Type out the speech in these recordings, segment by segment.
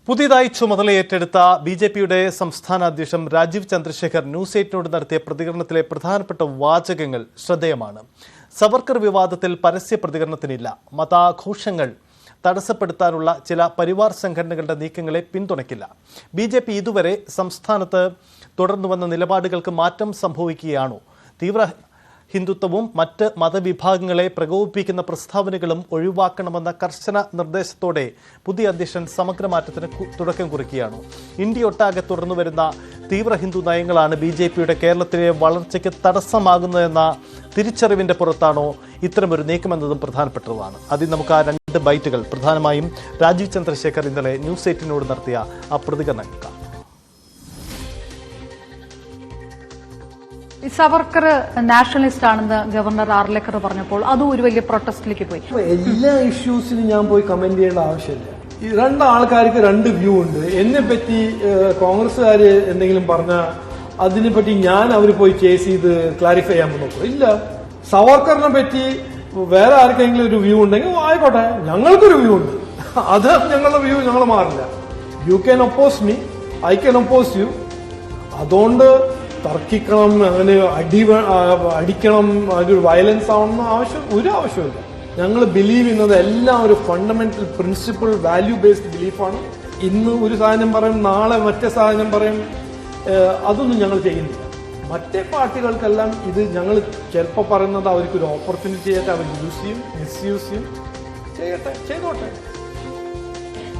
പുതിയതായി ചുമതലയേറ്റെടുത്ത ബിജെപിയുടെ സംസ്ഥാന അധ്യക്ഷൻ രാജീവ് ചന്ദ്രശേഖർ ന്യൂസ് 8നോട് നടത്തിയ പ്രതികരണത്തിലെ പ്രധാനപ്പെട്ട വാചകങ്ങൾ ശ്രദ്ധേയമാണ്. സവർക്കർ വിവാദത്തിൽ പരസ്യ പ്രതികരണത്തിനില്ല. മതാഘോഷങ്ങൾ തടസ്സപ്പെടുത്താനുള്ള ചില പരിവാർ സംഘടനകളുടെ നീക്കങ്ങളെ പിന്തുണയ്ക്കില്ല. ബിജെപി ഇതുവരെ സംസ്ഥാനത്ത് തുടർന്നു വന്ന നിലപാടുകൾക്ക് മാറ്റം സംഭവിക്കുകയാണോ? തീവ്ര ഹിന്ദുത്വവും മറ്റ് മതവിഭാഗങ്ങളെ പ്രകോപിപ്പിക്കുന്ന പ്രസ്താവനകളും ഒഴിവാക്കണമെന്ന കർശന നിർദ്ദേശത്തോടെ പുതിയ അധ്യക്ഷൻ സമഗ്രമാറ്റത്തിന് തുടക്കം കുറിക്കുകയാണോ? ഇന്ത്യയൊട്ടാകെ തുടർന്നുവരുന്ന തീവ്ര ഹിന്ദു നയങ്ങളാണ് ബിജെപിയുടെ കേരളത്തിലെ വളർച്ചയ്ക്ക് തടസ്സമാകുന്നതെന്ന തിരിച്ചറിവിന്റെ പുറത്താണോ ഇത്തരമൊരു നീക്കമെന്നതും പ്രധാനപ്പെട്ടതാണ്. അതിൽ നമുക്ക് ആ 2 ബൈറ്റുകൾ പ്രധാനമായും രാജീവ് ചന്ദ്രശേഖർ ഇന്നലെ ന്യൂസ് 8നോട് നടത്തിയ ആ പ്രതികരണം കാണാം. സവർക്കർ നാഷണലിസ്റ്റ് ആണെന്ന് ഗവർണർ ആർലേക്കർ പറഞ്ഞപ്പോൾ അതും ഒരു വലിയ പ്രൊട്ടസ്റ്റിലേക്ക് പോയി. എല്ലാ ഇഷ്യൂസിനും ഞാൻ പോയി കമന്റ് ചെയ്യേണ്ട ആവശ്യമില്ല. ഈ 2 ആൾക്കാർക്ക് 2 വ്യൂ ഉണ്ട്. എന്നെ പറ്റി കോൺഗ്രസ്സുകാര് എന്തെങ്കിലും പറഞ്ഞാൽ അതിനെപ്പറ്റി ഞാൻ അവർ പോയി കേസ് ചെയ്ത് ക്ലാരിഫൈ ചെയ്യാൻ നോക്കും. ഇല്ല, സവർക്കറിനെ പറ്റി വേറെ ആർക്കെങ്കിലും ഒരു വ്യൂ ഉണ്ടെങ്കിൽ ആയിക്കോട്ടെ, ഞങ്ങൾക്കൊരു വ്യൂ ഉണ്ട്. അത് ഞങ്ങളുടെ വ്യൂ ഞങ്ങൾ മാറില്ല. You can oppose me, I can oppose you. അതുകൊണ്ട് തർക്കിക്കണം, അങ്ങനെ അടിക്കണം, അതൊരു വയലൻസ് ആവണമെന്ന് ഒരു ആവശ്യമില്ല. ഞങ്ങൾ ബിലീവ് ചെയ്യുന്നത് എല്ലാം ഒരു ഫണ്ടമെന്റൽ പ്രിൻസിപ്പിൾ വാല്യൂ ബേസ്ഡ് ബിലീഫാണ്. ഇന്ന് ഒരു സാധനം പറയും, നാളെ മറ്റേ സാധനം പറയും. അതൊന്നും ഞങ്ങൾ ചെയ്യുന്നില്ല. മറ്റേ പാർട്ടികൾക്കെല്ലാം ഇത് ഞങ്ങൾ ചിലപ്പോൾ പറയുന്നത് അവർക്കൊരു ഓപ്പർച്യൂണിറ്റി ആയിട്ട് അവർ യൂസ് ചെയ്യും, മിസ്യൂസ് ചെയ്യും. ചെയ്യട്ടെ, ചെയ്തോട്ടെ.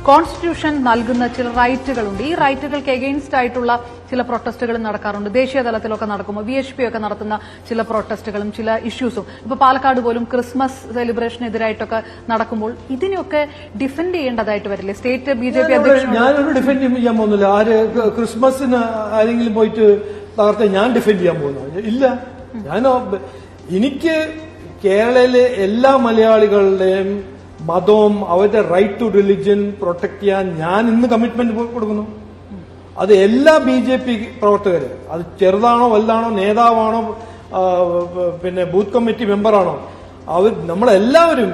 കോൺസ്റ്റിറ്റ്യൂഷൻ നൽകുന്ന ചില റൈറ്റുകളുണ്ട്. ഈ റൈറ്റുകൾക്ക് എഗെയിൻസ്റ്റ് ആയിട്ടുള്ള ചില പ്രൊട്ടസ്റ്റുകൾ നടക്കാറുണ്ട്. ദേശീയ തലത്തിലൊക്കെ നടക്കുമ്പോൾ VHP ഒക്കെ നടത്തുന്ന ചില പ്രൊട്ടസ്റ്റുകളും ചില ഇഷ്യൂസും, ഇപ്പൊ പാലക്കാട് പോലും ക്രിസ്മസ് സെലിബ്രേഷനെതിരായിട്ടൊക്കെ നടക്കുമ്പോൾ ഇതിനൊക്കെ ഡിഫെൻഡ് ചെയ്യേണ്ടതായിട്ട് വരില്ലേ സ്റ്റേറ്റ് BJP അധ്യക്ഷൻ? ഞാനൊരു ഡിഫെൻഡ് ചെയ്യാൻ പോകുന്നില്ല. ആര് ക്രിസ്മസിന് ആരെങ്കിലും പോയിട്ട് തകർത്ത് ഞാൻ ഡിഫെൻഡ് ചെയ്യാൻ പോകുന്നു? ഇല്ല. എനിക്ക് കേരളയിലെ എല്ലാ മലയാളികളുടെയും മതവും അവരുടെ റൈറ്റ് ടു റിലിജ്യൻ പ്രൊട്ടക്ട് ചെയ്യാൻ ഞാൻ ഇന്ന് കമ്മിറ്റ്മെന്റ് കൊടുക്കുന്നു. അത് എല്ലാ BJP പ്രവർത്തകര്, അത് ചെറുതാണോ വലുതാണോ, നേതാവാണോ, പിന്നെ ബൂത്ത് കമ്മിറ്റി മെമ്പറാണോ, നമ്മളെല്ലാവരും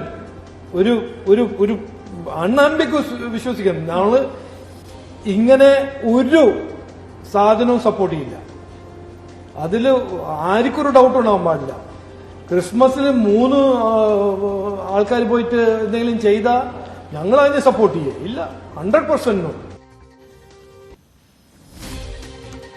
ഒരു ഒരു ഒരു അൺആംബിഗ്വസ് വിശ്വസിക്കണം. ഞങ്ങള് ഇങ്ങനെ ഒരു സാധനവും സപ്പോർട്ട് ചെയ്യില്ല. അതിൽ ആർക്കൊരു ഡൗട്ട് ഉണ്ടാവാൻ പാടില്ല. ക്രിസ്മസിന് 3 ആൾക്കാർ പോയിട്ട് എന്തെങ്കിലും ചെയ്താൽ ഞങ്ങൾ അതിനെ സപ്പോർട്ട് ചെയ്യും. ഇല്ല, 100%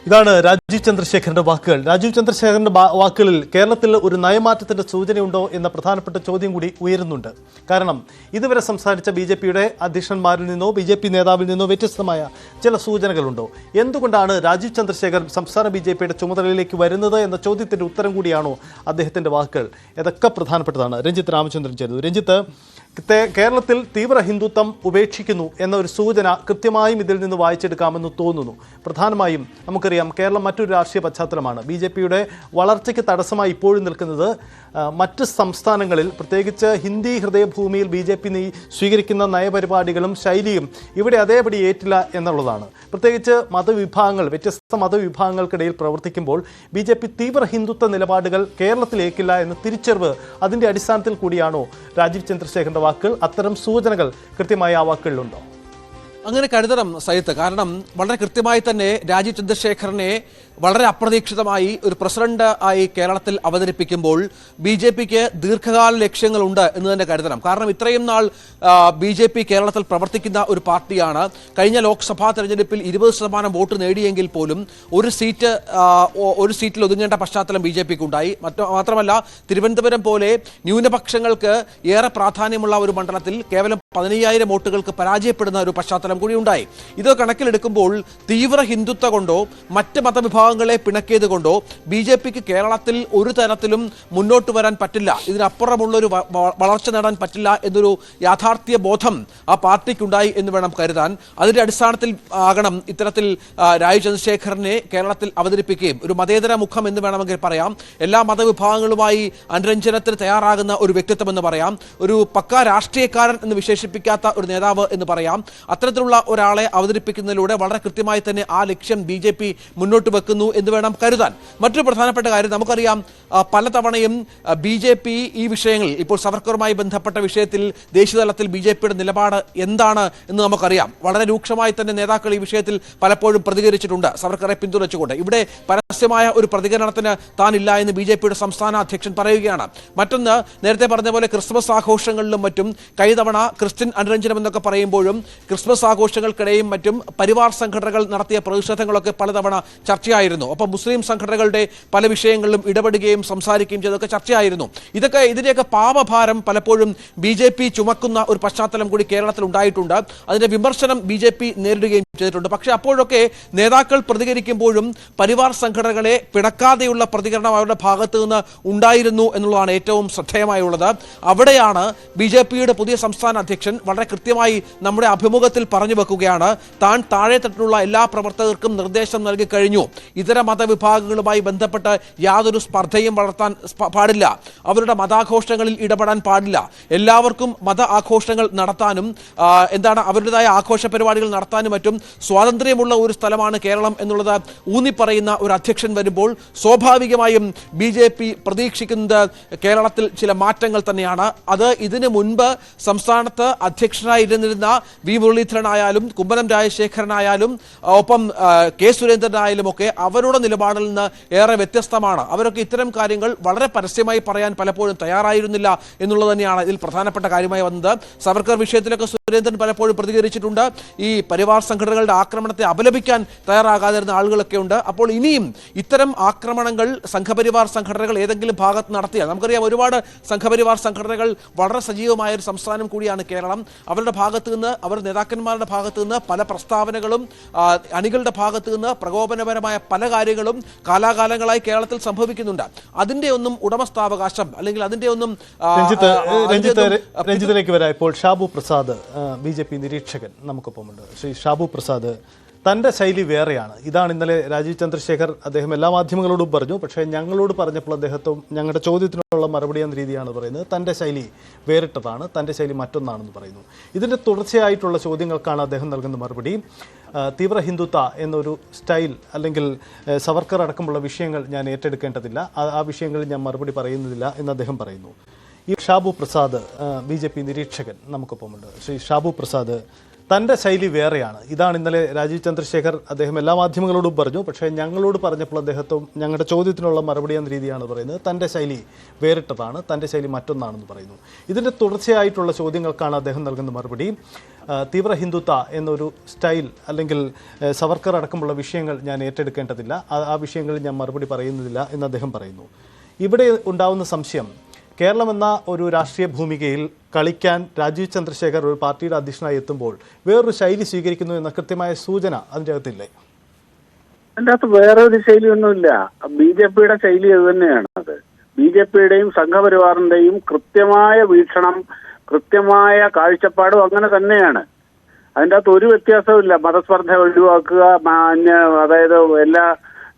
ഇതാണ് രാജീവ് ചന്ദ്രശേഖരന്റെ വാക്കുകൾ. രാജീവ് ചന്ദ്രശേഖരന്റെ വാക്കുകളിൽ കേരളത്തിൽ ഒരു നയമാറ്റത്തിന്റെ സൂചനയുണ്ടോ എന്ന പ്രധാനപ്പെട്ട ചോദ്യം കൂടി ഉയരുന്നുണ്ട്. കാരണം ഇതുവരെ സംസാരിച്ച BJPയുടെ അധ്യക്ഷന്മാരിൽ നിന്നോ BJP നേതാവിൽ നിന്നോ വ്യത്യസ്തമായ ചില സൂചനകളുണ്ടോ? എന്തുകൊണ്ടാണ് രാജീവ് ചന്ദ്രശേഖർ സംസ്ഥാന BJPയുടെ ചുമതലയിലേക്ക് വരുന്നത് എന്ന ചോദ്യത്തിന്റെ ഉത്തരം കൂടിയാണോ അദ്ദേഹത്തിന്റെ വാക്കുകൾ? ഇതൊക്കെ പ്രധാനപ്പെട്ടതാണ്. രഞ്ജിത്ത് രാമചന്ദ്രൻ ചേരുന്നു. രഞ്ജിത്ത്, കേരളത്തിൽ തീവ്ര ഹിന്ദുത്വം ഉപേക്ഷിക്കുന്നു എന്ന ഒരു സൂചന കൃത്യമായും ഇതിൽ നിന്ന് വായിച്ചെടുക്കാമെന്ന് തോന്നുന്നു. പ്രധാനമായും നമുക്കറിയാം കേരളം മറ്റൊരു രാഷ്ട്രീയ പശ്ചാത്തലമാണ്. BJPയുടെ വളർച്ചയ്ക്ക് തടസ്സമായി ഇപ്പോഴും നിൽക്കുന്നത് മറ്റ് സംസ്ഥാനങ്ങളിൽ, പ്രത്യേകിച്ച് ഹിന്ദി ഹൃദയഭൂമിയിൽ BJP സ്വീകരിക്കുന്ന നയപരിപാടികളും ശൈലിയും ഇവിടെ അതേപടി ഏറ്റില്ല എന്നുള്ളതാണ്. പ്രത്യേകിച്ച് മതവിഭാഗങ്ങൾ, വ്യത്യസ്ത മതവിഭാഗങ്ങൾക്കിടയിൽ പ്രവർത്തിക്കുമ്പോൾ BJP തീവ്ര ഹിന്ദുത്വ നിലപാടുകൾ കേരളത്തിലേക്കില്ല എന്ന തിരിച്ചറിവ്, അതിൻ്റെ അടിസ്ഥാനത്തിൽ കൂടിയാണോ രാജീവ് ചന്ദ്രശേഖരന്റെ വാക്കുകൾ? അത്തരം സൂചനകൾ കൃത്യമായി ആ വാക്കുകളിലുണ്ടോ? അങ്ങനെ കരുതണം സൈത്ത്. കാരണം വളരെ കൃത്യമായി തന്നെ രാജീവ് ചന്ദ്രശേഖരനെ വളരെ അപ്രതീക്ഷിതമായി ഒരു പ്രസിഡന്റ് ആയി കേരളത്തിൽ അവതരിപ്പിക്കുമ്പോൾ BJPക്ക് ദീർഘകാല ലക്ഷ്യങ്ങളുണ്ട് എന്ന് തന്നെ കരുതണം. കാരണം ഇത്രയും നാൾ BJP കേരളത്തിൽ പ്രവർത്തിക്കുന്ന ഒരു പാർട്ടിയാണ്. കഴിഞ്ഞ ലോക്സഭാ തെരഞ്ഞെടുപ്പിൽ 20% വോട്ട് നേടിയെങ്കിൽ പോലും ഒരു സീറ്റിൽ ഒതുങ്ങേണ്ട പശ്ചാത്തലം BJPക്ക് ഉണ്ടായി. മാത്രമല്ല, തിരുവനന്തപുരം പോലെ ന്യൂനപക്ഷങ്ങൾക്ക് ഏറെ പ്രാധാന്യമുള്ള ഒരു മണ്ഡലത്തിൽ കേവലം 15,000 വോട്ടുകൾക്ക് പരാജയപ്പെടുന്ന ഒരു പശ്ചാത്തലം കൂടി ഉണ്ടായി. ഇത് കണക്കിലെടുക്കുമ്പോൾ തീവ്ര ഹിന്ദുത്വ കൊണ്ടോ മറ്റ് മതവിഭാഗങ്ങളെ പിണക്കിയത് കൊണ്ടോ BJPക്ക് കേരളത്തിൽ ഒരു തരത്തിലും മുന്നോട്ട് വരാൻ പറ്റില്ല, ഇതിനപ്പുറമുള്ളൊരു വളർച്ച നേടാൻ പറ്റില്ല എന്നൊരു യാഥാർത്ഥ്യ ബോധം ആ പാർട്ടിക്കുണ്ടായി എന്ന് വേണം കരുതാൻ. അതിന്റെ അടിസ്ഥാനത്തിൽ ആകണം ഇത്തരത്തിൽ രാജീവ് ചന്ദ്രശേഖരനെ കേരളത്തിൽ അവതരിപ്പിക്കുകയും ഒരു മതേതര മുഖം എന്ന് വേണമെങ്കിൽ പറയാം, എല്ലാ മതവിഭാഗങ്ങളുമായി അനുരഞ്ജനത്തിന് തയ്യാറാകുന്ന ഒരു വ്യക്തിത്വം എന്ന് പറയാം, ഒരു പക്കാ രാഷ്ട്രീയക്കാരൻ എന്ന് വിശേഷിപ്പിക്കാത്ത ഒരു നേതാവ് എന്ന് പറയാം. അത്തരത്തിൽ ഇത്തരത്തിലുള്ള ഒരാളെ അവതരിപ്പിക്കുന്നതിലൂടെ വളരെ കൃത്യമായി തന്നെ ആ ലക്ഷ്യം BJP മുന്നോട്ട് വെക്കുന്നു എന്ന് വേണം കരുതാൻ. മറ്റൊരു പ്രധാനപ്പെട്ട കാര്യം, നമുക്കറിയാം പലതവണയും BJP ഈ വിഷയങ്ങളിൽ, ഇപ്പോൾ സവർക്കറുമായി ബന്ധപ്പെട്ട വിഷയത്തിൽ ദേശീയതലത്തിൽ BJPയുടെ നിലപാട് എന്താണ് എന്ന് നമുക്കറിയാം. വളരെ രൂക്ഷമായി തന്നെ നേതാക്കൾ ഈ വിഷയത്തിൽ പലപ്പോഴും പ്രതികരിച്ചിട്ടുണ്ട്, സവർക്കറെ പിന്തുണച്ചുകൊണ്ട്. ഇവിടെ പരസ്യമായ ഒരു പ്രതികരണത്തിന് താനില്ല എന്ന് BJPയുടെ സംസ്ഥാന അധ്യക്ഷൻ പറയുകയാണ്. മറ്റൊന്ന്, നേരത്തെ പറഞ്ഞ പോലെ ക്രിസ്മസ് ആഘോഷങ്ങളിലും മറ്റും കഴിഞ്ഞ ക്രിസ്ത്യൻ അനുരഞ്ജനം എന്നൊക്കെ പറയുമ്പോഴും ക്രിസ്മസ് ആഘോഷങ്ങൾക്കിടെയും മറ്റും പരിവാർ സംഘടനകൾ നടത്തിയ പ്രതിഷേധങ്ങളൊക്കെ പലതവണ ചർച്ചയായിരുന്നു. ഒപ്പം മുസ്ലിം സംഘടനകളുടെ പല വിഷയങ്ങളിലും ഇടപെടുകയും സംസാരിക്കുകയും ചെയ്തൊക്കെ ചർച്ചയായിരുന്നു. ഇതിന്റെയൊക്കെ പാപഭാരം പലപ്പോഴും BJP ചുമക്കുന്ന ഒരു പശ്ചാത്തലം കൂടി കേരളത്തിൽ ഉണ്ടായിട്ടുണ്ട്. അതിന്റെ വിമർശനം BJP നേരിടുകയും ചെയ്തിട്ടുണ്ട്. പക്ഷേ അപ്പോഴൊക്കെ നേതാക്കൾ പ്രതികരിക്കുമ്പോഴും പരിവാർ സംഘടനകളെ പിണക്കാതെയുള്ള പ്രതികരണം അവരുടെ ഭാഗത്ത് നിന്ന് ഉണ്ടായിരുന്നു എന്നുള്ളതാണ് ഏറ്റവും ശ്രദ്ധേയമായുള്ളത്. അവിടെയാണ് BJPയുടെ പുതിയ സംസ്ഥാന അധ്യക്ഷൻ വളരെ കൃത്യമായി നമ്മുടെ അഭിമുഖത്തിൽ പറഞ്ഞു വെക്കുകയാണ്, താൻ താഴെത്തട്ടിലുള്ള എല്ലാ പ്രവർത്തകർക്കും നിർദ്ദേശം നൽകി കഴിഞ്ഞു. ഇതര മതവിഭാഗങ്ങളുമായി ബന്ധപ്പെട്ട് യാതൊരു സ്പർദ്ധയും വളർത്താൻ പാടില്ല, അവരുടെ മതാഘോഷങ്ങളിൽ ഇടപെടാൻ പാടില്ല, എല്ലാവർക്കും മത ആഘോഷങ്ങൾ നടത്താനും അവരുടേതായ ആഘോഷ പരിപാടികൾ നടത്താനും മറ്റും സ്വാതന്ത്ര്യമുള്ള ഒരു സ്ഥലമാണ് കേരളം എന്നുള്ളത് ഊന്നിപ്പറയുന്ന ഒരു അധ്യക്ഷൻ വരുമ്പോൾ സ്വാഭാവികമായും BJP പ്രതീക്ഷിക്കുന്നത് കേരളത്തിൽ ചില മാറ്റങ്ങൾ തന്നെയാണ്. അത് ഇതിനു മുൻപ് സംസ്ഥാനത്ത് അധ്യക്ഷനായിരുന്നിരുന്ന വി മുരളീധരനായാലും കുമ്മനം രാജശേഖരനായാലും ഒപ്പം കെ സുരേന്ദ്രനായാലും ഒക്കെ അവരുടെ നിലപാടിൽ നിന്ന് ഏറെ വ്യത്യസ്തമാണ്. അവരൊക്കെ ഇത്തരം കാര്യങ്ങൾ വളരെ പരസ്യമായി പറയാൻ പലപ്പോഴും തയ്യാറായിരുന്നില്ല എന്നുള്ളത് തന്നെയാണ് ഇതിൽ പ്രധാനപ്പെട്ട കാര്യമായി വന്നത്. സവർക്കർ വിഷയത്തിലൊക്കെ സുരേന്ദ്രൻ പലപ്പോഴും പ്രതികരിച്ചിട്ടുണ്ട്. ഈ പരിവാർ സംഘടനകളുടെ ആക്രമണത്തെ അപലപിക്കാൻ തയ്യാറാകാതിരുന്ന ആളുകളൊക്കെ ഉണ്ട്. അപ്പോൾ ഇനിയും ഇത്തരം ആക്രമണങ്ങൾ സംഘപരിവാർ സംഘടനകൾ ഏതെങ്കിലും ഭാഗത്ത് നടത്തിയാൽ, നമുക്കറിയാം ഒരുപാട് സംഘപരിവാർ സംഘടനകൾ വളരെ സജീവമായ ഒരു സംസ്ഥാനം കൂടിയാണ് കേരളം. അവരുടെ ഭാഗത്തു നിന്ന്, അവർ നേതാക്കന്മാരുടെ ഭാഗത്തു നിന്ന് പല പ്രസ്താവനകളും അണികളുടെ ഭാഗത്തു നിന്ന് പ്രകോപനപരമായ പല കാര്യങ്ങളും കാലാകാലങ്ങളായി കേരളത്തിൽ സംഭവിക്കുന്നുണ്ട്. അതിന്റെ ഒന്നും ഉടമസ്ഥാവകാശം അല്ലെങ്കിൽ അതിന്റെ ഒന്നും രഞ്ജിത്തിലേക്ക് വരാം. ഇപ്പോൾ ഷാബു പ്രസാദ് BJP നിരീക്ഷകൻ നമുക്കൊപ്പമുണ്ട്. ശ്രീ ഷാബു പ്രസാദ്, തൻ്റെ ശൈലി വേറെയാണ്. ഇതാണ് ഇന്നലെ രാജീവ് ചന്ദ്രശേഖർ അദ്ദേഹം എല്ലാ മാധ്യമങ്ങളോടും പറഞ്ഞു. പക്ഷേ ഞങ്ങളോട് പറഞ്ഞപ്പോൾ അദ്ദേഹത്തും ഞങ്ങളുടെ ചോദ്യത്തിനുള്ള മറുപടി എന്ന രീതിയാണ് പറയുന്നത്. തൻ്റെ ശൈലി വേറിട്ടതാണ്, തൻ്റെ ശൈലി മറ്റൊന്നാണെന്ന് പറയുന്നു. ഇതിൻ്റെ തുടർച്ചയായിട്ടുള്ള ചോദ്യങ്ങൾക്കാണ് അദ്ദേഹം നൽകുന്ന മറുപടി. തീവ്ര ഹിന്ദുത്വ എന്നൊരു സ്റ്റൈൽ അല്ലെങ്കിൽ സവർക്കർ അടക്കമുള്ള വിഷയങ്ങൾ ഞാൻ ഏറ്റെടുക്കേണ്ടതില്ല, ആ വിഷയങ്ങളിൽ ഞാൻ മറുപടി പറയുന്നതില്ല എന്ന് അദ്ദേഹം പറയുന്നു. ഈ ഷാബു പ്രസാദ് BJP നിരീക്ഷകൻ നമുക്കൊപ്പമുണ്ട്. ശ്രീ ഷാബു പ്രസാദ്, തൻ്റെ ശൈലി വേറെയാണ്. ഇതാണ് ഇന്നലെ രാജീവ് ചന്ദ്രശേഖർ അദ്ദേഹം എല്ലാ മാധ്യമങ്ങളോടും പറഞ്ഞു. പക്ഷേ ഞങ്ങളോട് പറഞ്ഞപ്പോൾ അദ്ദേഹത്തും ഞങ്ങളുടെ ചോദ്യത്തിനുള്ള മറുപടി എന്ന രീതിയാണ് പറയുന്നത്. തൻ്റെ ശൈലി വേറിട്ടതാണ്, തൻ്റെ ശൈലി മറ്റൊന്നാണെന്ന് പറയുന്നു. ഇതിൻ്റെ തുടർച്ചയായിട്ടുള്ള ചോദ്യങ്ങൾക്കാണ് അദ്ദേഹം നൽകുന്ന മറുപടി. തീവ്ര ഹിന്ദുത്വ എന്നൊരു സ്റ്റൈൽ അല്ലെങ്കിൽ സവർക്കർ അടക്കമുള്ള വിഷയങ്ങൾ ഞാൻ ഏറ്റെടുക്കേണ്ടതില്ല, ആ വിഷയങ്ങളിൽ ഞാൻ മറുപടി പറയുന്നതില്ല എന്ന് അദ്ദേഹം പറയുന്നു. ഇവിടെ ഉണ്ടാവുന്ന സംശയം, കേരളം എന്ന ഒരു രാഷ്ട്രീയ ഭൂമികയിൽ കളിക്കാൻ രാജീവ് ചന്ദ്രശേഖർ ഒരു പാർട്ടിയുടെ അധ്യക്ഷനായി എത്തുമ്പോൾ വേറൊരു ശൈലി സ്വീകരിക്കുന്നു എന്ന കൃത്യമായ സൂചന അതിൻ്റെ അകത്തില്ലേ? അതിൻ്റെ അകത്ത് വേറെ ഒരു ശൈലിയൊന്നുമില്ല. BJPയുടെ ശൈലി അത് തന്നെയാണ്. അത് BJPയുടെയും സംഘപരിവാറിന്റെയും കൃത്യമായ വീക്ഷണം, കൃത്യമായ കാഴ്ചപ്പാടും അങ്ങനെ തന്നെയാണ്. അതിൻ്റെ അകത്ത് ഒരു വ്യത്യാസവുമില്ല. മതസ്പർദ്ധ ഒഴിവാക്കുക, അതായത് എല്ലാ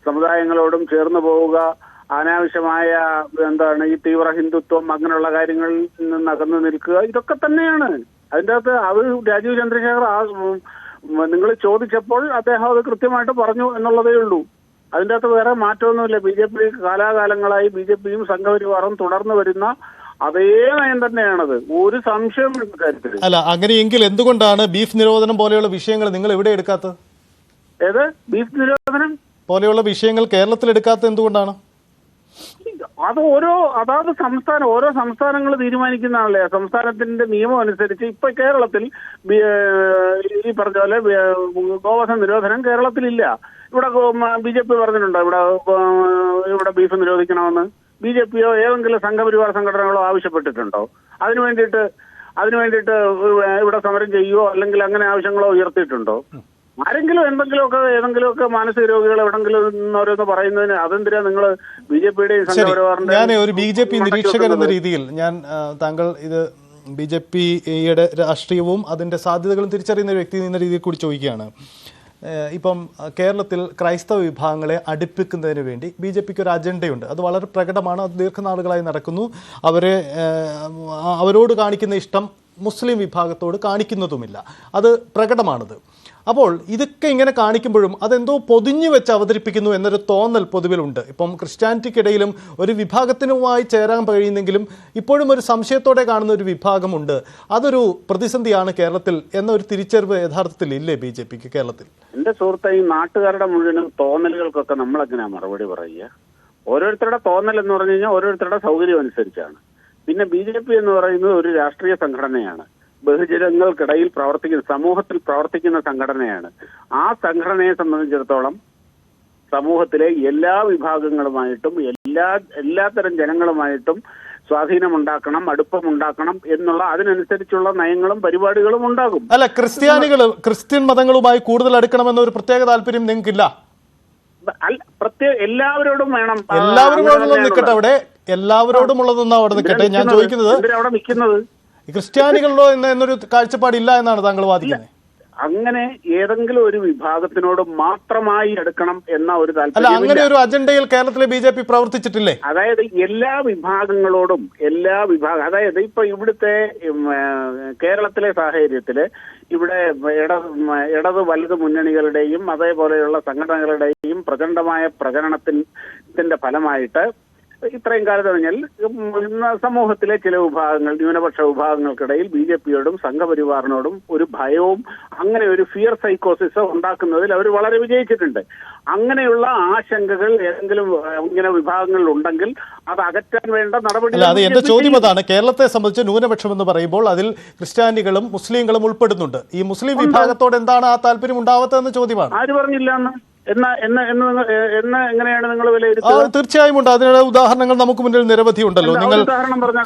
സമുദായങ്ങളോടും ചേർന്ന് പോവുക, അനാവശ്യമായ ഈ തീവ്ര ഹിന്ദുത്വം അങ്ങനെയുള്ള കാര്യങ്ങളിൽ നിന്ന് അകന്നു നിൽക്കുക, ഇതൊക്കെ തന്നെയാണ് അതിൻ്റെ അകത്ത്. അത് രാജീവ് ചന്ദ്രശേഖർ നിങ്ങൾ ചോദിച്ചപ്പോൾ അദ്ദേഹം അത് കൃത്യമായിട്ട് പറഞ്ഞു എന്നുള്ളതേ ഉള്ളൂ. അതിൻ്റെ അകത്ത് വേറെ മാറ്റമൊന്നുമില്ല. BJP കാലാകാലങ്ങളായി BJPയും സംഘപരിവാറും തുടർന്നു വരുന്ന അതേ നയം തന്നെയാണത്. ഒരു സംശയം കാര്യത്തിൽ. അല്ല, അങ്ങനെയെങ്കിൽ എന്തുകൊണ്ടാണ് ബീഫ് നിരോധനം പോലെയുള്ള വിഷയങ്ങൾ നിങ്ങൾ എവിടെ എടുക്കാത്തത്? ഏത് ബീഫ് നിരോധനം പോലെയുള്ള വിഷയങ്ങൾ കേരളത്തിൽ എടുക്കാത്തത് എന്തുകൊണ്ടാണ്? അത് ഓരോ സംസ്ഥാനങ്ങൾ തീരുമാനിക്കുന്നതാണല്ലേ. സംസ്ഥാനത്തിന്റെ നിയമം അനുസരിച്ച് ഇപ്പൊ കേരളത്തിൽ ഈ പറഞ്ഞ പോലെ ഗോവധ നിരോധനം കേരളത്തിലില്ല. ഇവിടെ BJP പറഞ്ഞിട്ടുണ്ടോ ഇവിടെ ബീഫ് നിരോധിക്കണമെന്ന്? BJPയോ ഏതെങ്കിലും സംഘപരിവാർ സംഘടനകളോ ആവശ്യപ്പെട്ടിട്ടുണ്ടോ? അതിനു വേണ്ടിയിട്ട് ഇവിടെ സമരം ചെയ്യുവോ അല്ലെങ്കിൽ അങ്ങനെ ആവശ്യങ്ങളോ ഉയർത്തിയിട്ടുണ്ടോ? ആരെങ്കിലും ഏതെങ്കിലുമൊക്കെ മാനസിക രോഗികൾ എവിടെങ്കിലും ഓരോന്ന് പറയുന്നതിന് അതെന്തിനാ നിങ്ങൾ BJPയുടെയും സംഘപരിവാറിന്റെ? ഞാൻ ഒരു BJP നിരീക്ഷകൻ എന്ന രീതിയിൽ താങ്കൾ ഇത് BJPയുടെ രാഷ്ട്രീയവും അതിന്റെ സാധ്യതകളും തിരിച്ചറിയുന്ന ഒരു വ്യക്തി എന്ന രീതിയിൽ കൂടി ചോദിക്കുകയാണ്. ഇപ്പം കേരളത്തിൽ ക്രൈസ്തവ വിഭാഗങ്ങളെ അടുപ്പിക്കുന്നതിന് വേണ്ടി BJPക്ക് ഒരു അജണ്ടയുണ്ട്. അത് വളരെ പ്രകടമാണ്, അത് ദീർഘനാളുകളായി നടക്കുന്നു. അവരോട് കാണിക്കുന്ന ഇഷ്ടം മുസ്ലിം വിഭാഗത്തോട് കാണിക്കുന്നതുമില്ല. അത് പ്രകടമാണത്. അപ്പോൾ ഇതൊക്കെ ഇങ്ങനെ കാണിക്കുമ്പോഴും അതെന്തോ പൊതിഞ്ഞു വെച്ച് അവതരിപ്പിക്കുന്നു എന്നൊരു തോന്നൽ പൊതുവിലുണ്ട്. ഇപ്പം ക്രിസ്ത്യാനിറ്റിക്കിടയിലും ഒരു വിഭാഗത്തിനുമായി ചേരാൻ കഴിയുന്നെങ്കിലും ഇപ്പോഴും ഒരു സംശയത്തോടെ കാണുന്ന ഒരു വിഭാഗമുണ്ട്. അതൊരു പ്രതിസന്ധിയാണ് കേരളത്തിൽ എന്നൊരു തിരിച്ചറിവ് യഥാർത്ഥത്തിൽ ഇല്ലേ BJP കേരളത്തിൽ? എന്റെ സുഹൃത്തെ, ഈ നാട്ടുകാരുടെ മുഴുവനും തോന്നലുകൾക്കൊക്കെ നമ്മളെങ്ങനെയാ മറുപടി പറയുക? ഓരോരുത്തരുടെ തോന്നൽ എന്ന് പറഞ്ഞു കഴിഞ്ഞാൽ ഓരോരുത്തരുടെ സൗകര്യം അനുസരിച്ചാണ്. പിന്നെ BJP എന്ന് പറയുന്നത് ഒരു രാഷ്ട്രീയ സംഘടനയാണ്, ബഹുജനങ്ങൾക്കിടയിൽ പ്രവർത്തിക്കുന്ന, സമൂഹത്തിൽ പ്രവർത്തിക്കുന്ന സംഘടനയാണ്. ആ സംഘടനയെ സംബന്ധിച്ചിടത്തോളം സമൂഹത്തിലെ എല്ലാ വിഭാഗങ്ങളുമായിട്ടും എല്ലാത്തരം ജനങ്ങളുമായിട്ടും സ്വാധീനമുണ്ടാക്കണം, അടുപ്പമുണ്ടാക്കണം എന്നുള്ള അതിനനുസരിച്ചുള്ള നയങ്ങളും പരിപാടികളും ഉണ്ടാകും. അല്ല, ക്രിസ്ത്യൻ മതങ്ങളുമായി കൂടുതൽ അടുക്കണമെന്ന ഒരു പ്രത്യേക താല്പര്യം നിങ്ങൾക്കില്ല? എല്ലാവരോടും വേണം. എല്ലാവരോടും നിൽക്കട്ടെ, അവിടെ എല്ലാവരോടും ഉള്ളതൊന്നും അവിടെ നിൽക്കട്ടെ. ഞാൻ ചോദിക്കുന്നത് അവിടെ നിൽക്കുന്നത് ക്രിസ്ത്യാനികളോ എന്നൊരു കാഴ്ചപ്പാടില്ല എന്നാണ് താങ്കൾ വാദിക്കുന്നത്? അങ്ങനെ ഏതെങ്കിലും ഒരു വിഭാഗത്തിനോട് മാത്രമായി എടുക്കണം എന്ന ഒരു അല്ല, താല്പര്യം അങ്ങനെ ഒരു അജണ്ടയിൽ കേരളത്തിലെ BJP പ്രവർത്തിച്ചിട്ടില്ലേ? അതായത് എല്ലാ വിഭാഗങ്ങളോടും അതായത് ഇപ്പൊ ഇവിടുത്തെ കേരളത്തിലെ സാഹചര്യത്തില് ഇവിടെ ഇടത് വലത് മുന്നണികളുടെയും അതേപോലെയുള്ള സംഘടനകളുടെയും പ്രചണ്ഡമായ പ്രചരണത്തിന്റെ ഫലമായിട്ട് ഇത്രയും കാലത്ത് കഴിഞ്ഞാൽ സമൂഹത്തിലെ ചില വിഭാഗങ്ങൾ, ന്യൂനപക്ഷ വിഭാഗങ്ങൾക്കിടയിൽ BJPയോടും സംഘപരിവാറിനോടും ഒരു ഭയവും അങ്ങനെ ഒരു ഫിയർ സൈക്കോസിസ് ഉണ്ടാക്കുന്നതിൽ അവർ വളരെ വിജയിച്ചിട്ടുണ്ട്. അങ്ങനെയുള്ള ആശങ്കകൾ ഏതെങ്കിലും ഇങ്ങനെ വിഭാഗങ്ങളിൽ ഉണ്ടെങ്കിൽ അത് അകറ്റാൻ വേണ്ട നടപടി. അല്ല, അത് എന്റെ ചോദ്യം അതാണ്. കേരളത്തെ സംബന്ധിച്ച് ന്യൂനപക്ഷം എന്ന് പറയുമ്പോൾ അതിൽ ക്രിസ്ത്യാനികളും മുസ്ലിങ്ങളും ഉൾപ്പെടുന്നുണ്ട്. ഈ മുസ്ലിം വിഭാഗത്തോട് എന്താണ് ആ താല്പര്യം ഉണ്ടാവാത്തതെന്ന് ചോദ്യമാണ്. ആര് പറഞ്ഞില്ല എങ്ങനെയാണ് നിങ്ങൾ വിലയിരുത്തുക? തീർച്ചയായും ഉണ്ട്. അതിനുള്ള ഉദാഹരണങ്ങൾ നമുക്ക് മുന്നിൽ നിരവധി ഉണ്ടല്ലോ. നിങ്ങൾ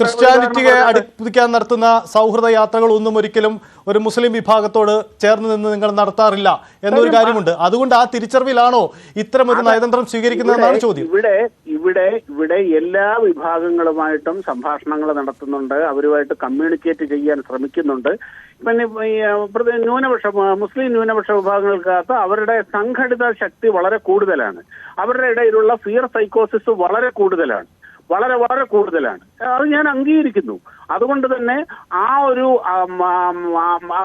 ക്രിസ്ത്യാനിറ്റിയെ അടുപ്പിക്കാൻ നടത്തുന്ന സൗഹൃദ യാത്രകൾ ഒന്നും ഒരിക്കലും ഒരു മുസ്ലിം വിഭാഗത്തോട് ചേർന്ന് നിന്ന് നിങ്ങൾ നടത്താറില്ല എന്നൊരു കാര്യമുണ്ട്. അതുകൊണ്ട് ആ തിരിച്ചറിവിലാണോ ഇത്തരം ഒരു നയതന്ത്രം സ്വീകരിക്കുന്നതെന്നാണ് ചോദ്യം. ഇവിടെ എല്ലാ വിഭാഗങ്ങളുമായിട്ടും സംഭാഷണങ്ങൾ നടത്തുന്നുണ്ട്, അവരുമായിട്ട് കമ്മ്യൂണിക്കേറ്റ് ചെയ്യാൻ ശ്രമിക്കുന്നുണ്ട്. പിന്നെ മുസ്ലിം ന്യൂനപക്ഷ വിഭാഗങ്ങൾക്കകത്ത് അവരുടെ സംഘടിത ശക്തി വളരെ കൂടുതലാണ്. അവരുടെ ഇടയിലുള്ള ഫിയർ സൈക്കോസിസ് വളരെ കൂടുതലാണ്. അത് ഞാൻ അംഗീകരിക്കുന്നു. അതുകൊണ്ട് തന്നെ ആ ഒരു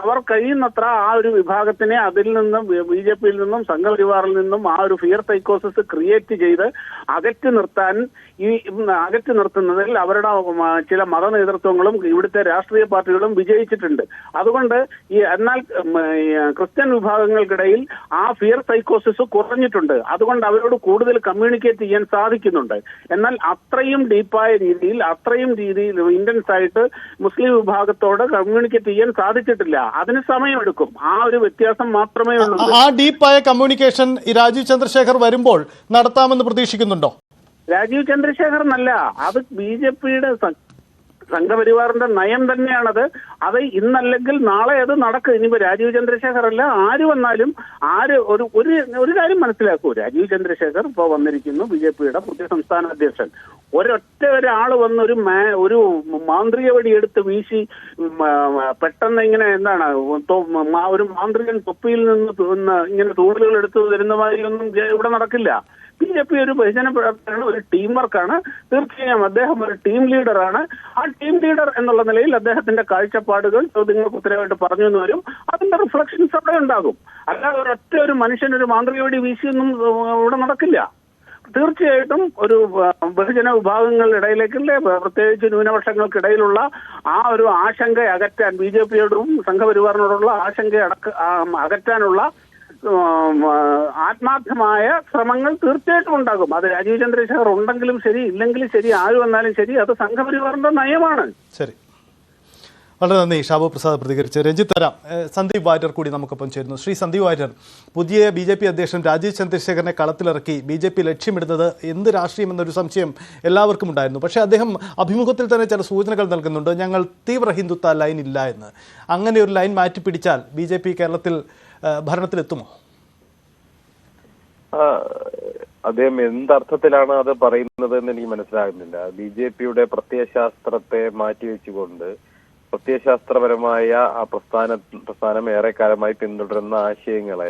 അവർ കഴിയുന്നത്ര ആ ഒരു വിഭാഗത്തിനെ അതിൽ നിന്നും BJPയിൽ നിന്നും സംഘപരിവാറിൽ നിന്നും ആ ഒരു ഫിയർ സൈക്കോസിസ് ക്രിയേറ്റ് ചെയ്ത് അകറ്റി നിർത്തുന്നതിൽ അവരുടെ ചില മത നേതൃത്വങ്ങളും ഇവിടുത്തെ രാഷ്ട്രീയ പാർട്ടികളും വിജയിച്ചിട്ടുണ്ട്. അതുകൊണ്ട് എന്നാൽ ക്രിസ്ത്യൻ വിഭാഗങ്ങൾക്കിടയിൽ ആ ഫിയർ സൈക്കോസിസ് കുറഞ്ഞിട്ടുണ്ട്. അതുകൊണ്ട് അവരോട് കൂടുതൽ കമ്മ്യൂണിക്കേറ്റ് ചെയ്യാൻ സാധിക്കുന്നുണ്ട്. എന്നാൽ അത്രയും ഡീപ്പായ രീതിയിൽ ഇന്റൻസ് ആയിട്ട് മുസ്ലിം വിഭാഗത്തോട് കമ്മ്യൂണിക്കേറ്റ് ചെയ്യാൻ സാധിച്ചിട്ടില്ല. അതിന് സമയമെടുക്കും. ആ ഒരു വ്യത്യാസം മാത്രമേ ഉള്ളൂ. ആ ഡീപ്പായ കമ്മ്യൂണിക്കേഷൻ രാജീവ് ചന്ദ്രശേഖർ വരുമ്പോൾ നടത്താമെന്ന് പ്രതീക്ഷിക്കുന്നുണ്ടോ? രാജീവ് ചന്ദ്രശേഖർ എന്നല്ല, അത് BJPയുടെ സംഘപരിവാറിന്റെ നയം തന്നെയാണത്. അത് ഇന്നല്ലെങ്കിൽ നാളെ അത് നടക്കും. ഇനിയിപ്പോ രാജീവ് ചന്ദ്രശേഖർ അല്ല, ആര് വന്നാലും ഒരു കാര്യം മനസ്സിലാക്കൂ. രാജീവ് ചന്ദ്രശേഖർ ഇപ്പൊ വന്നിരിക്കുന്നു, BJPയുടെ പുതിയ സംസ്ഥാന അധ്യക്ഷൻ. ഒരാൾ വന്ന് ഒരു മാന്ത്രിക വടി എടുത്ത് വീശി പെട്ടെന്ന് ഇങ്ങനെ എന്താണ് ഒരു മാന്ത്രികൻ തൊപ്പിയിൽ നിന്ന് ഇങ്ങനെ തൂണലുകൾ എടുത്തു തരുന്ന മാതിരിയൊന്നും ഇവിടെ നടക്കില്ല. BJP ഒരു ബഹുജന പ്രവർത്തകനാണ്, ഒരു ടീം വർക്കാണ്. തീർച്ചയായും അദ്ദേഹം ഒരു ടീം ലീഡറാണ്. ആ ടീം ലീഡർ എന്നുള്ള നിലയിൽ അദ്ദേഹത്തിന്റെ കാഴ്ചപ്പാടുകൾ ചോദ്യങ്ങൾക്ക് ഉത്തരവായിട്ട് പറഞ്ഞു എന്ന് വരും. അതിന്റെ റിഫ്ലക്ഷൻസ് അവിടെ ഉണ്ടാകും. അല്ലാതെ ഒരു മനുഷ്യൻ ഒരു മാന്ത്രിക വടി വീശിയൊന്നും ഇവിടെ നടക്കില്ല. തീർച്ചയായിട്ടും ഒരു ബഹുജന വിഭാഗങ്ങളുടെ ഇടയിലേക്കുള്ള, പ്രത്യേകിച്ച് ന്യൂനപക്ഷങ്ങൾക്കിടയിലുള്ള ആ ഒരു ആശങ്ക അകറ്റാൻ, BJPയോടും സംഘപരിവാറിനോടുള്ള ആശങ്ക അകറ്റാനുള്ള ആത്മാർത്ഥമായ ശ്രമങ്ങൾ തീർച്ചയായിട്ടും ഉണ്ടാകും. അത് രാജീവ് ചന്ദ്രശേഖർ ഉണ്ടെങ്കിലും ശരി, ഇല്ലെങ്കിലും ശരി, ആര് വന്നാലും ശരി, അത് സംഘപരിവാറിന്റെ നയമാണ്. ശരി, വളരെ നന്ദി ഷാബു പ്രസാദ് പ്രതികരിച്ച്. രഞ്ജിത്ത് തരാം. സന്ദീപ് വാര്യർ കൂടി നമുക്കൊപ്പം ചേരുന്നു. ശ്രീ സന്ദീപ് വാര്യർ, പുതിയ BJP അധ്യക്ഷൻ രാജീവ് ചന്ദ്രശേഖരനെ കളത്തിലിറക്കി BJP ലക്ഷ്യമിടുന്നത് എന്ത് രാഷ്ട്രീയം എന്നൊരു സംശയം എല്ലാവർക്കും ഉണ്ടായിരുന്നു. പക്ഷേ അദ്ദേഹം അഭിമുഖത്തിൽ തന്നെ ചില സൂചനകൾ നൽകുന്നുണ്ട്. ഞങ്ങൾ തീവ്ര ഹിന്ദുത്വ ലൈൻ ഇല്ല എന്ന്. അങ്ങനെ ഒരു ലൈൻ മാറ്റിപ്പിടിച്ചാൽ BJP കേരളത്തിൽ ഭരണത്തിലെത്തുമോ? അദ്ദേഹം എന്തർത്ഥത്തിലാണ് അത് പറയുന്നത് എന്ന് എനിക്ക് മനസ്സിലാകുന്നില്ല. BJPയുടെ പ്രത്യയശാസ്ത്രത്തെ മാറ്റിവെച്ചുകൊണ്ട് പ്രത്യയശാസ്ത്രപരമായ ആ പ്രസ്ഥാനം ഏറെക്കാലമായി പിന്തുടരുന്ന ആശയങ്ങളെ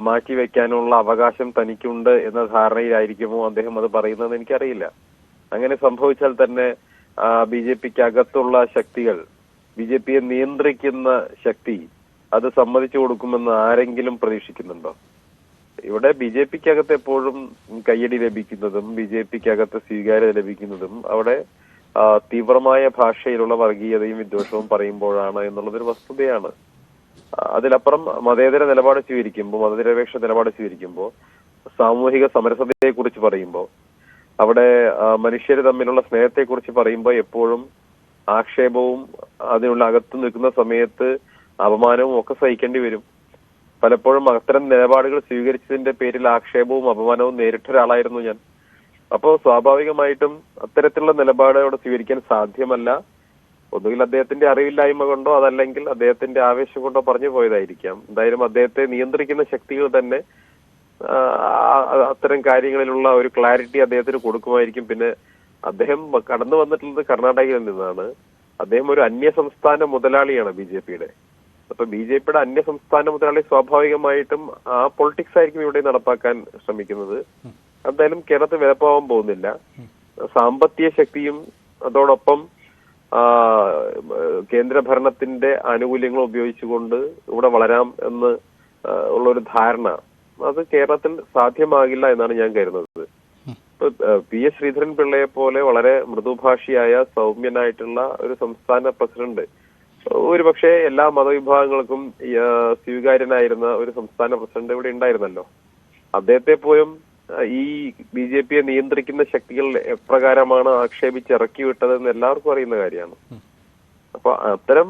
മാറ്റിവെക്കാനുള്ള അവകാശം തനിക്കുണ്ട് എന്ന ധാരണയിലായിരിക്കുമോ അദ്ദേഹം അത് പറയുന്നത് എനിക്കറിയില്ല. അങ്ങനെ സംഭവിച്ചാൽ തന്നെ BJPക്ക് അകത്തുള്ള ശക്തികൾ BJPയെ നിയന്ത്രിക്കുന്ന ശക്തി അത് സമ്മതിച്ചു കൊടുക്കുമെന്ന് ആരെങ്കിലും പ്രതീക്ഷിക്കുന്നുണ്ടോ? ഇവിടെ BJPക്കകത്ത് എപ്പോഴും കയ്യടി ലഭിക്കുന്നതും BJPക്കകത്ത് സ്വീകാര്യത ലഭിക്കുന്നതും അവിടെ തീവ്രമായ ഭാഷയിലുള്ള വർഗീയതയും വിദ്വേഷവും പറയുമ്പോഴാണ് എന്നുള്ളതൊരു വസ്തുതയാണ്. അതിലപ്പുറം മതേതര നിലപാട് സ്വീകരിക്കുമ്പോൾ, മതനിരപേക്ഷ നിലപാട് സ്വീകരിക്കുമ്പോൾ, സാമൂഹിക സമരസതയെ കുറിച്ച് പറയുമ്പോൾ, അവിടെ മനുഷ്യർ തമ്മിലുള്ള സ്നേഹത്തെ കുറിച്ച് പറയുമ്പോൾ എപ്പോഴും ആക്ഷേപവും അതിനുള്ള അകത്ത് നിൽക്കുന്ന സമയത്ത് അപമാനവും ഒക്കെ സഹിക്കേണ്ടി വരും. പലപ്പോഴും അത്തരം നിലപാടുകൾ സ്വീകരിച്ചതിന്റെ പേരിൽ ആക്ഷേപവും അപമാനവും നേരിട്ട ഒരാളായിരുന്നു ഞാൻ. അപ്പോൾ സ്വാഭാവികമായിട്ടും അത്തരത്തിലുള്ള നിലപാട് അവിടെ സ്വീകരിക്കാൻ സാധ്യമല്ല. ഒന്നുകിൽ അദ്ദേഹത്തിന്റെ അറിവില്ലായ്മ കൊണ്ടോ അതല്ലെങ്കിൽ അദ്ദേഹത്തിന്റെ ആവേശം കൊണ്ടോ പറഞ്ഞു പോയതായിരിക്കാം. എന്തായാലും അദ്ദേഹത്തെ നിയന്ത്രിക്കുന്ന ശക്തികൾ തന്നെ അത്തരം കാര്യങ്ങളിലുള്ള ഒരു ക്ലാരിറ്റി അദ്ദേഹത്തിന് കൊടുക്കുമായിരിക്കും. പിന്നെ അദ്ദേഹം കടന്നു വന്നിട്ടുള്ളത് കർണാടകയിൽ നിന്നാണ്. അദ്ദേഹം ഒരു അന്യസംസ്ഥാന മുതലാളിയാണ് BJPയുടെ. അപ്പൊ BJPയുടെ അന്യസംസ്ഥാന മുതലാളി സ്വാഭാവികമായിട്ടും ആ പൊളിറ്റിക്സ് ആയിരിക്കും ഇവിടെ നടപ്പാക്കാൻ ശ്രമിക്കുന്നത്. എന്തായാലും കേരളത്തിൽ വിലപ്പോവാൻ പോകുന്നില്ല. സാമ്പത്തിക ശക്തിയും അതോടൊപ്പം കേന്ദ്ര ഭരണത്തിന്റെ ആനുകൂല്യങ്ങൾ ഉപയോഗിച്ചുകൊണ്ട് ഇവിടെ വളരാം എന്ന് ഉള്ളൊരു ധാരണ അത് കേരളത്തിൽ സാധ്യമാകില്ല എന്നാണ് ഞാൻ കരുതുന്നത്. PS ശ്രീധരൻ പിള്ളയെ പോലെ വളരെ മൃദുഭാഷിയായ സൗമ്യനായിട്ടുള്ള ഒരു സംസ്ഥാന പ്രസിഡന്റ്, ഒരുപക്ഷെ എല്ലാ മതവിഭാഗങ്ങൾക്കും സ്വീകാര്യനായിരുന്ന ഒരു സംസ്ഥാന പ്രസിഡന്റ് ഇവിടെ ഉണ്ടായിരുന്നല്ലോ. അദ്ദേഹത്തെ പോലും ഈ BJPയെ നിയന്ത്രിക്കുന്ന ശക്തികൾ എപ്രകാരമാണ് ആക്ഷേപിച്ച് ഇറക്കി വിട്ടതെന്ന് എല്ലാവർക്കും അറിയുന്ന കാര്യമാണ്. അപ്പൊ അത്തരം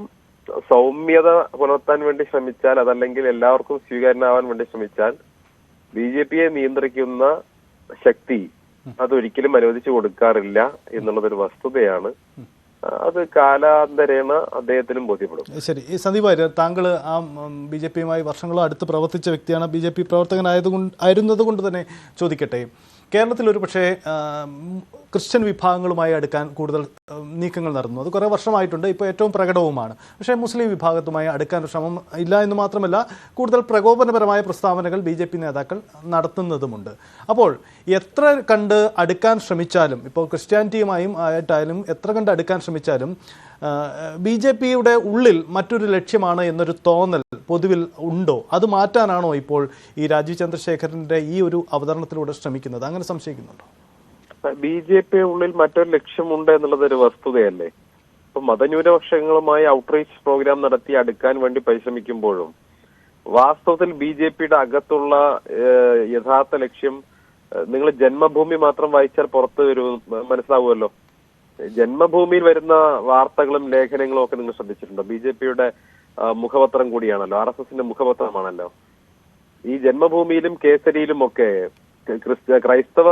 സൗമ്യത പുലർത്താൻ വേണ്ടി ശ്രമിച്ചാൽ, അതല്ലെങ്കിൽ എല്ലാവർക്കും സ്വീകാര്യനാവാൻ വേണ്ടി ശ്രമിച്ചാൽ BJPയെ നിയന്ത്രിക്കുന്ന ശക്തി അതൊരിക്കലും അനുവദിച്ചു കൊടുക്കാറില്ല എന്നുള്ളതൊരു വസ്തുതയാണ്. അത് കാലാന്തരേണ അദ്ദേഹത്തിനും ബോധ്യപ്പെടും. ശരി, ഈ സന്ദീപ് വാര്യർ, താങ്കൾ ആ BJPയുമായി വർഷങ്ങളോ അടുത്ത് പ്രവർത്തിച്ച വ്യക്തിയാണ്. BJP പ്രവർത്തകനായിരുന്നത് കൊണ്ട് തന്നെ ചോദിക്കട്ടെ, കേരളത്തിൽ ഒരു പക്ഷേ ക്രിസ്ത്യൻ വിഭാഗങ്ങളുമായി അടുക്കാൻ കൂടുതൽ നീക്കങ്ങൾ നടന്നു. അത് കുറേ വർഷമായിട്ടുണ്ട്, ഇപ്പോൾ ഏറ്റവും പ്രകടവുമാണ്. പക്ഷേ മുസ്ലിം വിഭാഗത്തുമായി അടുക്കാൻ ശ്രമം ഇല്ല എന്ന് മാത്രമല്ല, കൂടുതൽ പ്രകോപനപരമായ പ്രസ്താവനകൾ BJP നേതാക്കൾ നടത്തുന്നതുമുണ്ട്. അപ്പോൾ എത്ര കണ്ട് അടുക്കാൻ ശ്രമിച്ചാലും, ഇപ്പോൾ ക്രിസ്ത്യാനിറ്റിയുമായും ആയിട്ടായാലും എത്ര കണ്ട് അടുക്കാൻ ശ്രമിച്ചാലും BJPയുടെ ഉള്ളിൽ മറ്റൊരു ലക്ഷ്യമാണ് എന്നൊരു തോന്നൽ പൊതുവിൽ ഉണ്ടോ? അത് മാറ്റാനാണോ ഇപ്പോൾ ഈ രാജീവ് ചന്ദ്രശേഖരന്റെ ഈ ഒരു അവതരണത്തിലൂടെ ശ്രമിക്കുന്നത്? അങ്ങനെ സംശയിക്കുന്നുണ്ടോ? BJPയുടെ ഉള്ളിൽ മറ്റൊരു ലക്ഷ്യമുണ്ട് എന്നുള്ളത് ഒരു വസ്തുതയല്ലേ. ഇപ്പൊ മതന്യൂനപക്ഷങ്ങളുമായി ഔട്ട്റീച്ച് പ്രോഗ്രാം നടത്തി അടുക്കാൻ വേണ്ടി പരിശ്രമിക്കുമ്പോഴും വാസ്തവത്തിൽ BJPയുടെ അകത്തുള്ള യഥാർത്ഥ ലക്ഷ്യം നിങ്ങൾ ജന്മഭൂമി മാത്രം വായിച്ചാൽ പുറത്ത് മനസ്സിലാവുമല്ലോ. ജന്മഭൂമിയിൽ വരുന്ന വാർത്തകളും ലേഖനങ്ങളും ഒക്കെ നിങ്ങൾ ശ്രദ്ധിച്ചിട്ടുണ്ടോ? BJPയുടെ മുഖപത്രം കൂടിയാണല്ലോ, RSSന്റെ മുഖപത്രമാണല്ലോ. ഈ ജന്മഭൂമിയിലും കേസരിയിലും ഒക്കെ ക്രൈസ്തവ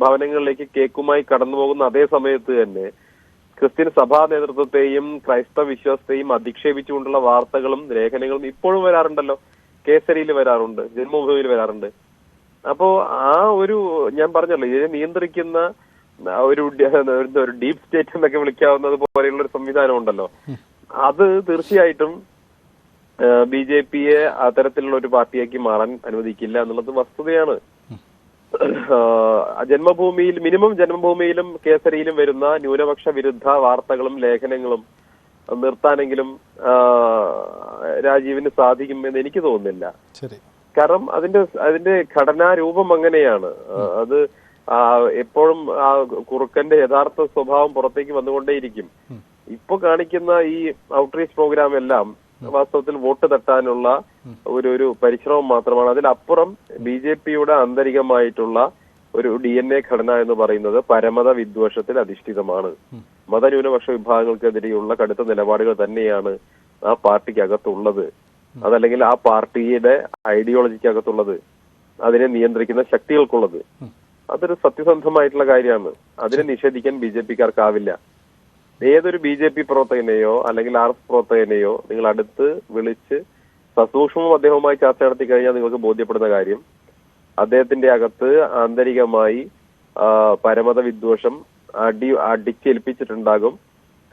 ഭവനങ്ങളിലേക്ക് കേക്കുമായി കടന്നു പോകുന്ന അതേ സമയത്ത് തന്നെ ക്രിസ്ത്യൻ സഭാ നേതൃത്വത്തെയും ക്രൈസ്തവ വിശ്വാസത്തെയും അധിക്ഷേപിച്ചുകൊണ്ടുള്ള വാർത്തകളും ലേഖനങ്ങളും ഇപ്പോഴും വരാറുണ്ടല്ലോ. കേസരിയിൽ വരാറുണ്ട്, ജന്മഭൂമിയിൽ വരാറുണ്ട്. അപ്പോ ആ ഒരു ഞാൻ പറഞ്ഞല്ലോ, ഇതിനെ നിയന്ത്രിക്കുന്ന ഒരു ഡീപ് സ്റ്റേറ്റ് എന്നൊക്കെ വിളിക്കാവുന്നത് പോലെയുള്ള ഒരു സംവിധാനം ഉണ്ടല്ലോ. അത് തീർച്ചയായിട്ടും BJPയെ അത്തരത്തിലുള്ള ഒരു പാർട്ടിയാക്കി മാറാൻ അനുവദിക്കില്ല എന്നുള്ളത് വസ്തുതയാണ്. ജന്മഭൂമിയിലും കേസരിയിലും വരുന്ന ന്യൂനപക്ഷ വിരുദ്ധ വാർത്തകളും ലേഖനങ്ങളും നിർത്താനെങ്കിലും രാജീവിന് സാധിക്കുമെന്ന് എനിക്ക് തോന്നുന്നില്ല. കാരണം അതിന്റെ ഘടനാരൂപം അങ്ങനെയാണ്. അത് എപ്പോഴും ആ കുറുക്കന്റെ യഥാർത്ഥ സ്വഭാവം പുറത്തേക്ക് വന്നുകൊണ്ടേയിരിക്കും. ഇപ്പൊ കാണിക്കുന്ന ഈ ഔട്ട്റീച്ച് പ്രോഗ്രാം എല്ലാം വാസ്തവത്തിൽ വോട്ട് തട്ടാനുള്ള ഒരു പരിശ്രമം മാത്രമാണ്. അതിലപ്പുറം BJPയുടെ ആന്തരികമായിട്ടുള്ള ഒരു DNA ഘടന എന്ന് പറയുന്നത് പരമത വിദ്വേഷത്തിൽ അധിഷ്ഠിതമാണ്. മതന്യൂനപക്ഷ വിഭാഗങ്ങൾക്കെതിരെയുള്ള കടുത്ത നിലപാടുകൾ തന്നെയാണ് ആ പാർട്ടിക്കകത്തുള്ളത്. അതല്ലെങ്കിൽ ആ പാർട്ടിയുടെ ഐഡിയോളജിക്കകത്തുള്ളത്, അതിനെ നിയന്ത്രിക്കുന്ന ശക്തികൾക്കുള്ളത്. അതൊരു സത്യസന്ധമായിട്ടുള്ള കാര്യമാണ്. അതിനെ നിഷേധിക്കാൻ BJPക്കാർക്കാവില്ല. ഏതൊരു BJP പ്രവർത്തകനെയോ അല്ലെങ്കിൽ RS പ്രവർത്തകനെയോ നിങ്ങൾ അടുത്ത് വിളിച്ച് സസൂക്ഷ്മം അദ്ദേഹവുമായി ചർച്ച നടത്തി കഴിഞ്ഞാൽ നിങ്ങൾക്ക് ബോധ്യപ്പെടുന്ന കാര്യം, അദ്ദേഹത്തിന്റെ അകത്ത് ആന്തരികമായി പരമത വിദ്വേഷം അടിച്ചേൽപ്പിച്ചിട്ടുണ്ടാകും.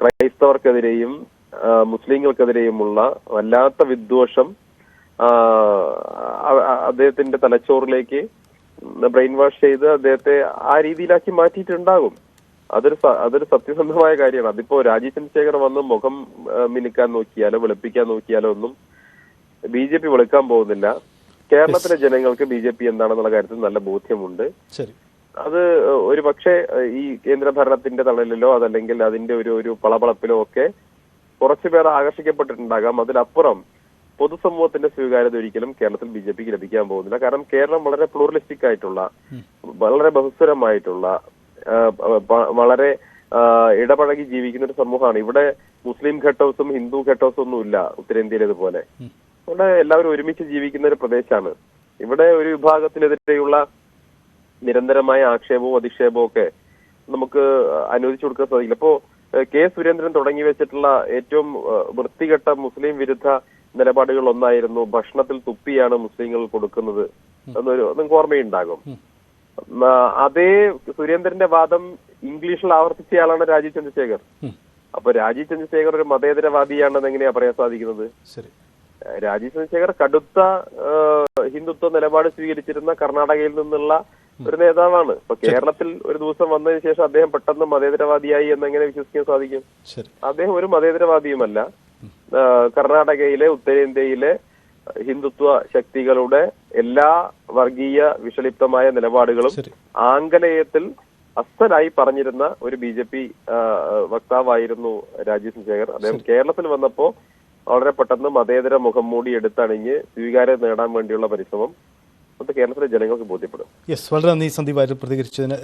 ക്രൈസ്തവർക്കെതിരെയും മുസ്ലിങ്ങൾക്കെതിരെയുമുള്ള വല്ലാത്ത വിദ്വേഷം അദ്ദേഹത്തിന്റെ തലച്ചോറിലേക്ക് ബ്രെയിൻ വാഷ് ചെയ്ത് അദ്ദേഹത്തെ ആ രീതിയിലാക്കി മാറ്റിയിട്ടുണ്ടാകും. അതൊരു സത്യസന്ധമായ കാര്യമാണ്. അതിപ്പോ രാജീവ് ചന്ദ്രശേഖർ വന്ന് മുഖം മിനുക്കാൻ നോക്കിയാലോ വെളുപ്പിക്കാൻ നോക്കിയാലോ ഒന്നും BJP വെളുക്കാൻ പോകുന്നില്ല. കേരളത്തിലെ ജനങ്ങൾക്ക് BJP എന്താണെന്നുള്ള കാര്യത്തിൽ നല്ല ബോധ്യമുണ്ട്. ശരി, അത് ഒരു പക്ഷേ ഈ കേന്ദ്ര ഭരണത്തിന്റെ തണലിലോ അതല്ലെങ്കിൽ അതിന്റെ ഒരു പളപളപ്പിലോ ഒക്കെ കുറച്ചുപേർ ആകർഷിക്കപ്പെട്ടിട്ടുണ്ടാകാം. അതിലപ്പുറം പൊതുസമൂഹത്തിന്റെ സ്വീകാര്യത ഒരിക്കലും കേരളത്തിൽ BJPക്ക് ലഭിക്കാൻ പോകുന്നില്ല. കാരണം കേരളം വളരെ പ്ലൂറലിസ്റ്റിക് ആയിട്ടുള്ള, വളരെ ബഹുസ്വരമായിട്ടുള്ള, വളരെ ഇടപഴകി ജീവിക്കുന്ന ഒരു സമൂഹമാണ്. ഇവിടെ മുസ്ലിം ഗെറ്റ് ഹൗസും ഹിന്ദു ഗെറ്റ് ഹൗസും ഒന്നും ഇല്ല ഉത്തരേന്ത്യയിലേതുപോലെ. ഇവിടെ എല്ലാവരും ഒരുമിച്ച് ജീവിക്കുന്ന ഒരു പ്രദേശമാണ്. ഇവിടെ ഒരു വിഭാഗത്തിനെതിരെയുള്ള നിരന്തരമായ ആക്ഷേപവും അധിക്ഷേപവും ഒക്കെ നമുക്ക് അനുവദിച്ചു കൊടുക്കാൻ സാധിക്കില്ല. ഇപ്പോ കെ സുരേന്ദ്രൻ തുടങ്ങി വെച്ചിട്ടുള്ള ഏറ്റവും വൃത്തികെട്ട മുസ്ലിം വിരുദ്ധ നിലപാടുകൾ ഒന്നായിരുന്നു ഭക്ഷണത്തിൽ തുപ്പിയാണ് മുസ്ലിങ്ങൾ കൊടുക്കുന്നത് എന്നൊരു നിങ്ങൾക്ക് ഓർമ്മയുണ്ടാകും. അതേ സുരേന്ദ്രന്റെ വാദം ഇംഗ്ലീഷിൽ ആവർത്തിച്ചയാളാണ് രാജീവ് ചന്ദ്രശേഖർ. അപ്പൊ രാജീവ് ചന്ദ്രശേഖർ ഒരു മതേതരവാദിയാണെന്ന് എങ്ങനെയാ പറയാൻ സാധിക്കുന്നത്? രാജീവ് ചന്ദ്രശേഖർ കടുത്ത ഹിന്ദുത്വ നിലപാട് സ്വീകരിച്ചിരുന്ന കർണാടകയിൽ നിന്നുള്ള ഒരു നേതാവാണ്. ഇപ്പൊ കേരളത്തിൽ ഒരു ദിവസം വന്നതിന് ശേഷം അദ്ദേഹം പെട്ടെന്ന് മതേതരവാദിയായി എന്നെങ്ങനെ വിശ്വസിക്കാൻ സാധിക്കും? അദ്ദേഹം ഒരു മതേതരവാദിയുമല്ല. കർണാടകയിലെ ഉത്തരേന്ത്യയിലെ ഹിന്ദുത്വ ശക്തികളുടെ എല്ലാ വർഗീയ വിഷലിപ്തമായ നിലപാടുകളും ആംഗലേയത്തിൽ അസ്സലായി പറഞ്ഞിരുന്ന ഒരു BJP വക്താവായിരുന്നു രാജീവ് ചന്ദ്രശേഖർ. അദ്ദേഹം കേരളത്തിൽ വന്നപ്പോ വളരെ പെട്ടെന്ന് മതേതര മുഖം മൂടി എടുത്തണിഞ്ഞ് സ്വീകാര്യത നേടാൻ വേണ്ടിയുള്ള പരിശ്രമം കേരളത്തിലെ ജനങ്ങൾക്ക് ബോധ്യപ്പെടും. വളരെ നന്ദി സന്ദീപ് വാര്യർ പ്രതികരിച്ചതിന്.